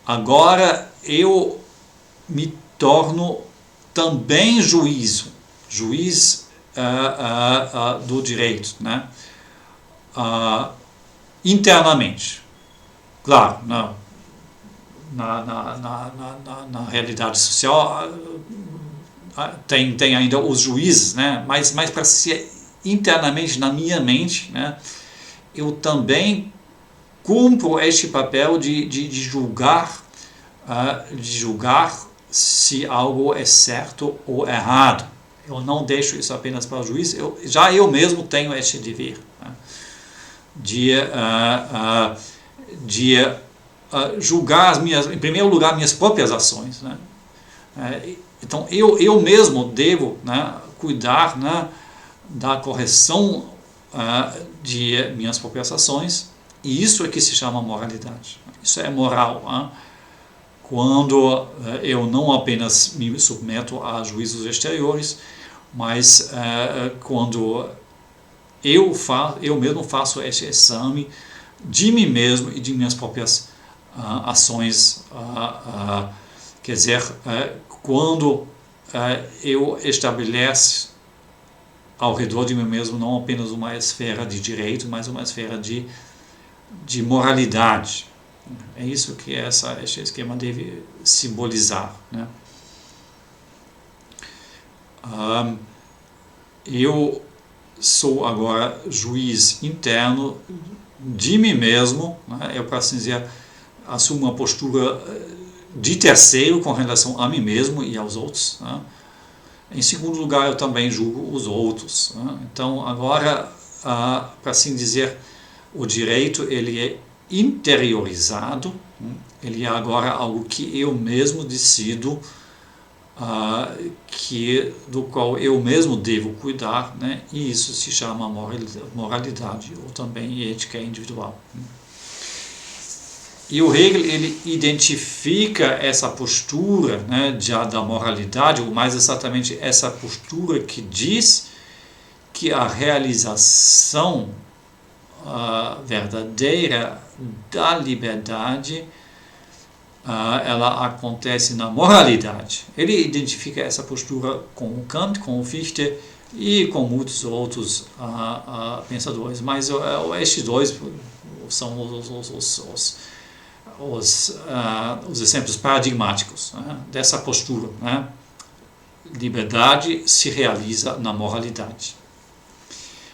Agora eu me torno também juiz do direito, né? Internamente. Claro, não. Na realidade social tem ainda os juízes, né? Mas para ser internamente, na minha mente, né, eu também cumpro este papel de julgar se algo é certo ou errado. Eu não deixo isso apenas para o juiz, eu mesmo tenho este dever, né, de julgar em primeiro lugar, minhas próprias ações, né? Então, eu mesmo devo, né, cuidar, né, da correção de minhas próprias ações, e isso é que se chama moralidade. Isso é moral, né? Quando eu não apenas me submeto a juízos exteriores, mas quando eu mesmo faço esse exame de mim mesmo e de minhas próprias ações, quer dizer, quando eu estabeleço ao redor de mim mesmo não apenas uma esfera de direito, mas uma esfera de moralidade. É isso que este esquema deve simbolizar, né? Eu sou agora juiz interno de mim mesmo, né? Eu, para assim dizer, assumo uma postura de terceiro com relação a mim mesmo e aos outros, né? Em segundo lugar, eu também julgo os outros, né? Então, agora, para assim dizer, o direito ele é interiorizado, né? Ele é agora algo que eu mesmo decido, do qual eu mesmo devo cuidar, né? E isso se chama moralidade ou também ética individual. E o Hegel ele identifica essa postura, né, da moralidade, ou mais exatamente essa postura que diz que a realização verdadeira da liberdade ela acontece na moralidade. Ele identifica essa postura com o Kant, com o Fichte e com muitos outros pensadores, mas estes dois são os exemplos paradigmáticos, né, dessa postura, né? Liberdade se realiza na moralidade.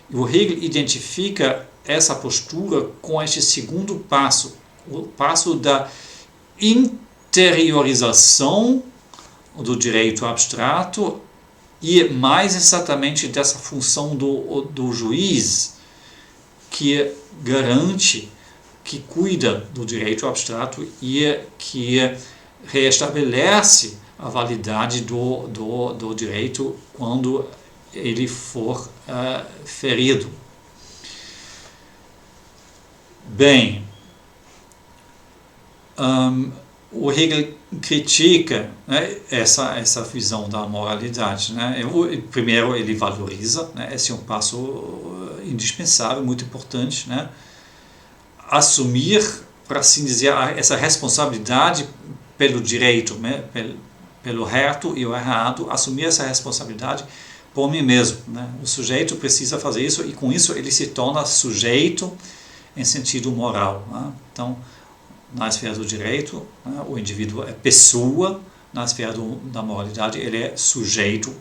E o Hegel identifica essa postura com este segundo passo, o passo da interiorização do direito abstrato e mais exatamente dessa função do juiz que garante, que cuida do direito abstrato e que reestabelece a validade do direito quando ele for ferido. Bem, o Hegel critica, né, essa visão da moralidade, né? Primeiro, ele valoriza, né? Esse é um passo indispensável, muito importante, né? Assumir, para assim dizer, essa responsabilidade pelo direito, né? Pelo reto e o errado, assumir essa responsabilidade por mim mesmo, né? O sujeito precisa fazer isso e com isso ele se torna sujeito em sentido moral, né? Então, na esfera do direito, né, o indivíduo é pessoa, na esfera da moralidade ele é sujeito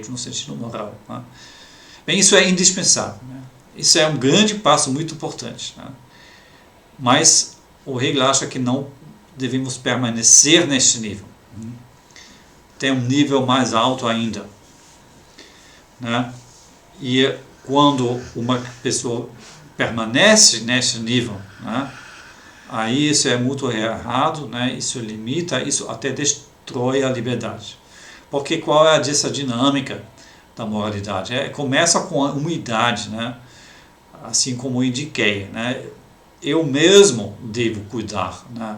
no sentido moral, né? Bem, isso é indispensável, né? Isso é um grande passo muito importante, né? Mas o Hegel acha que não devemos permanecer neste nível, Tem um nível mais alto ainda, né? E quando uma pessoa permanece nesse nível, né, aí isso é muito errado, né? Isso limita, isso até destrói a liberdade. Porque qual é essa dinâmica da moralidade? Começa com a umidade, né? Assim como eu indiquei, né? Eu mesmo devo cuidar, né,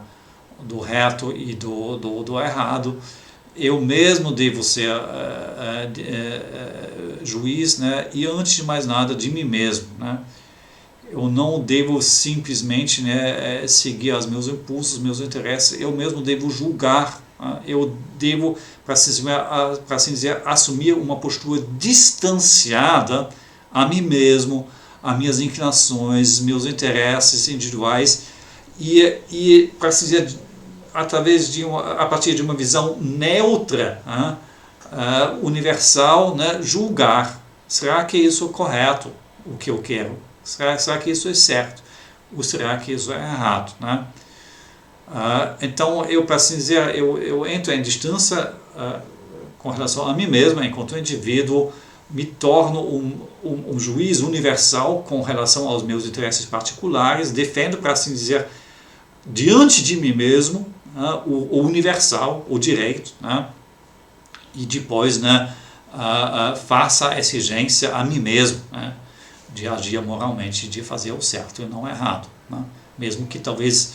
do reto e do errado. Eu mesmo devo ser juiz, né, e antes de mais nada de mim mesmo, né. Eu não devo simplesmente, né, seguir os meus impulsos, meus interesses. Eu mesmo devo julgar. Eu devo, para assim dizer, assumir uma postura distanciada a mim mesmo, as minhas inclinações, meus interesses individuais e para assim dizer, a partir de uma visão neutra, universal, né, julgar. Será que isso é correto, o que eu quero? Será que isso é certo? Ou será que isso é errado? Né? Então, para assim dizer, eu entro em distância com relação a mim mesmo, enquanto indivíduo, me torno um juiz universal com relação aos meus interesses particulares, defendo, para assim dizer, diante de mim mesmo, o universal, o direito, né? E depois, né, faça a exigência a mim mesmo, né, de agir moralmente, de fazer o certo e não o errado, né? Mesmo que talvez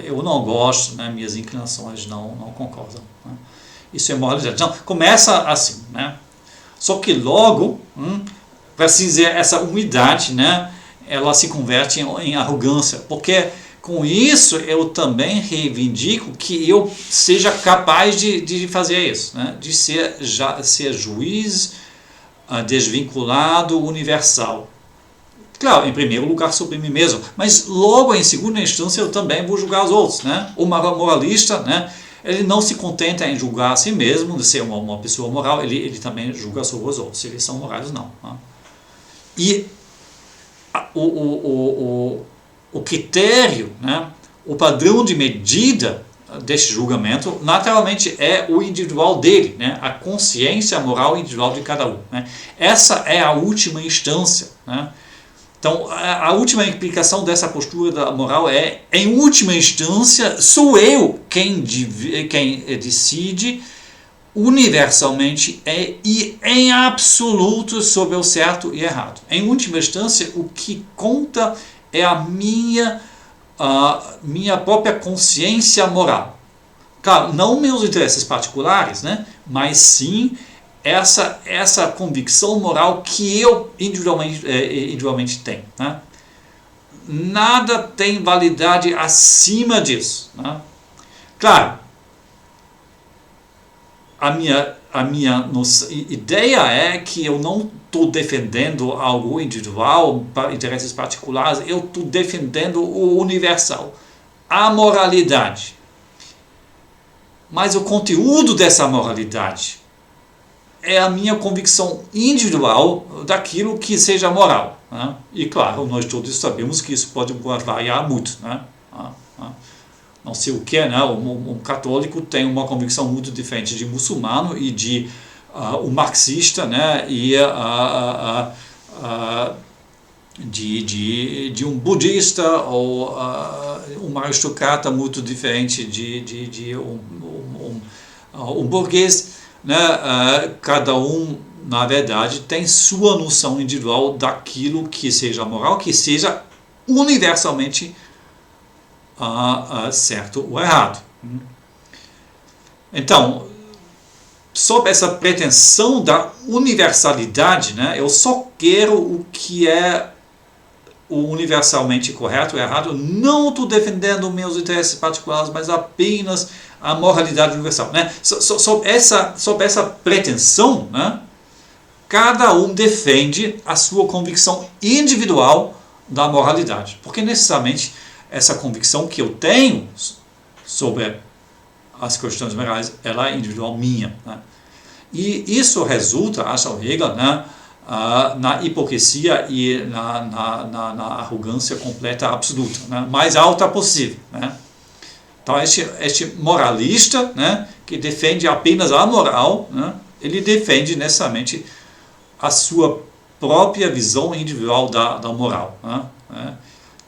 eu não goste, né, minhas inclinações não concordam, né? Isso é moralidade. Então, começa assim, né? Só que logo, para assim dizer, essa umidade, né, ela se converte em arrogância, porque com isso eu também reivindico que eu seja capaz de fazer isso, né, de ser juiz desvinculado, universal. Claro, em primeiro lugar sobre mim mesmo, mas logo em segunda instância eu também vou julgar os outros, né? O moralista, né, ele não se contenta em julgar a si mesmo, de ser uma pessoa moral, ele também julga sobre os outros, se eles são morais ou não. Né? E o critério, né, o padrão de medida deste julgamento, naturalmente, é o individual dele, né, a consciência moral individual de cada um. Né? Essa é a última instância. Né? Então, a última implicação dessa postura da moral é, em última instância, sou eu quem decide universalmente e em absoluto sobre o certo e errado. Em última instância, o que conta é a minha própria consciência moral. Claro, não meus interesses particulares, né? Mas sim essa convicção moral que eu individualmente tenho. Né? Nada tem validade acima disso. Né? Claro, a minha ideia é que eu não estou defendendo algo individual para interesses particulares, eu estou defendendo o universal, a moralidade. Mas o conteúdo dessa moralidade é a minha convicção individual daquilo que seja moral. Né? E claro, nós todos sabemos que isso pode variar muito. Né? Não sei o que, né? Um católico tem uma convicção muito diferente de muçulmano e de um marxista, né? E de um budista ou um aristocrata muito diferente de um burguês. Né, cada um, na verdade, tem sua noção individual daquilo que seja moral, que seja universalmente certo ou errado. Então, sob essa pretensão da universalidade, né, eu só quero o que é o universalmente correto ou errado. Não estou defendendo meus interesses particulares, mas apenas a moralidade universal. Né? Sob essa pretensão, né, cada um defende a sua convicção individual da moralidade. Porque necessariamente essa convicção que eu tenho sobre as questões morais, ela é individual minha. Né? E isso resulta, acha o Hegel, né, na hipocrisia e na arrogância completa absoluta, né, mais alta possível. Né? Então, este moralista, né, que defende apenas a moral, né, ele defende necessariamente a sua própria visão individual da moral. Né?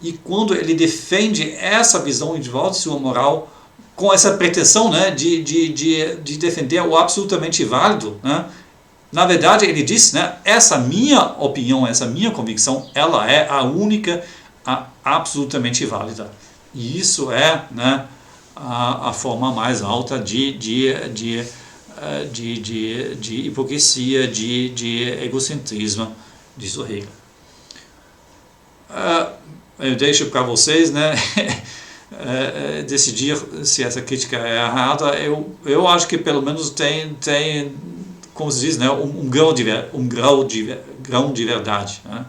E quando ele defende essa visão individual de sua moral, com essa pretensão, né, de defender o absolutamente válido, né, na verdade ele diz, né, essa minha opinião, essa minha convicção, ela é a única, a absolutamente válida. E isso é, né, a forma mais alta de hipocrisia, de egocentrismo, diz o Hegel. Eu deixo para vocês, né, decidir se essa crítica é errada. Eu acho que pelo menos tem como se diz, né, um grão de verdade. Né?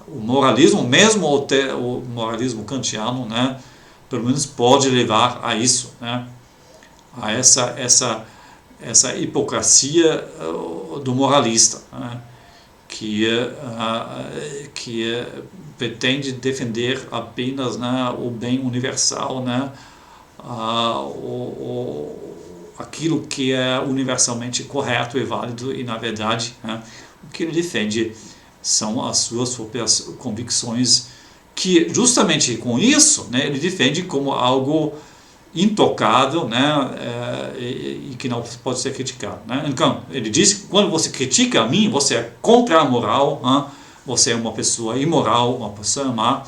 O moralismo, mesmo o moralismo kantiano, né, pelo menos pode levar a isso, né, a essa hipocrisia do moralista, né, que pretende defender apenas, né, o bem universal, né, aquilo que é universalmente correto e válido, e na verdade, né, o que ele defende são as suas próprias convicções, que justamente com isso, né, ele defende como algo intocável, né, e que não pode ser criticado. Né? Então, ele diz que quando você critica a mim, você é contra a moral, né? Você é uma pessoa imoral, uma pessoa má.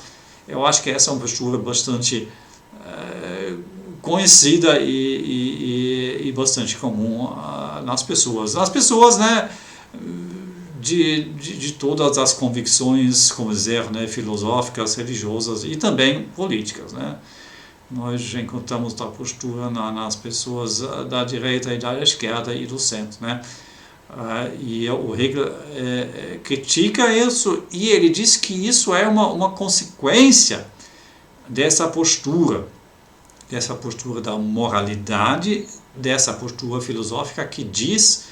Eu acho que essa é uma postura bastante conhecida e bastante comum nas pessoas. Nas pessoas, né, de todas as convicções, como dizer, né, filosóficas, religiosas e também políticas. Né? Nós já encontramos a postura nas pessoas da direita e da esquerda e do centro. Né? E o Hegel critica isso, e ele diz que isso é uma consequência dessa postura da moralidade, dessa postura filosófica que diz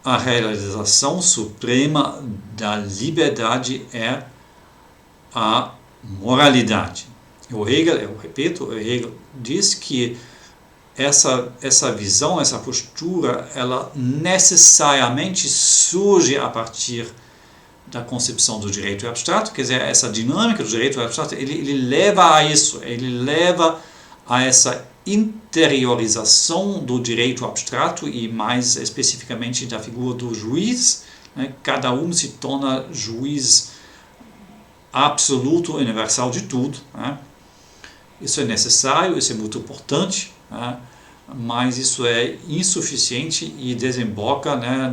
a realização suprema da liberdade é a moralidade. O Hegel, eu repito, o Hegel diz que essa visão, essa postura, ela necessariamente surge a partir da concepção do direito abstrato, quer dizer, essa dinâmica do direito abstrato, ele leva a isso, ele leva a essa interiorização do direito abstrato e mais especificamente da figura do juiz. Né? Cada um se torna juiz absoluto, universal de tudo. Né? Isso é necessário, isso é muito importante, né? Mas isso é insuficiente e desemboca, né,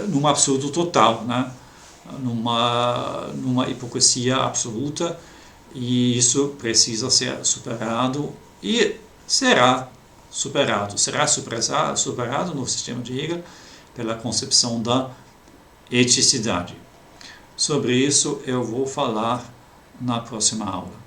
num absurdo total, né? numa hipocrisia absoluta, e isso precisa ser superado e será superado no sistema de Hegel pela concepção da eticidade. Sobre isso eu vou falar na próxima aula.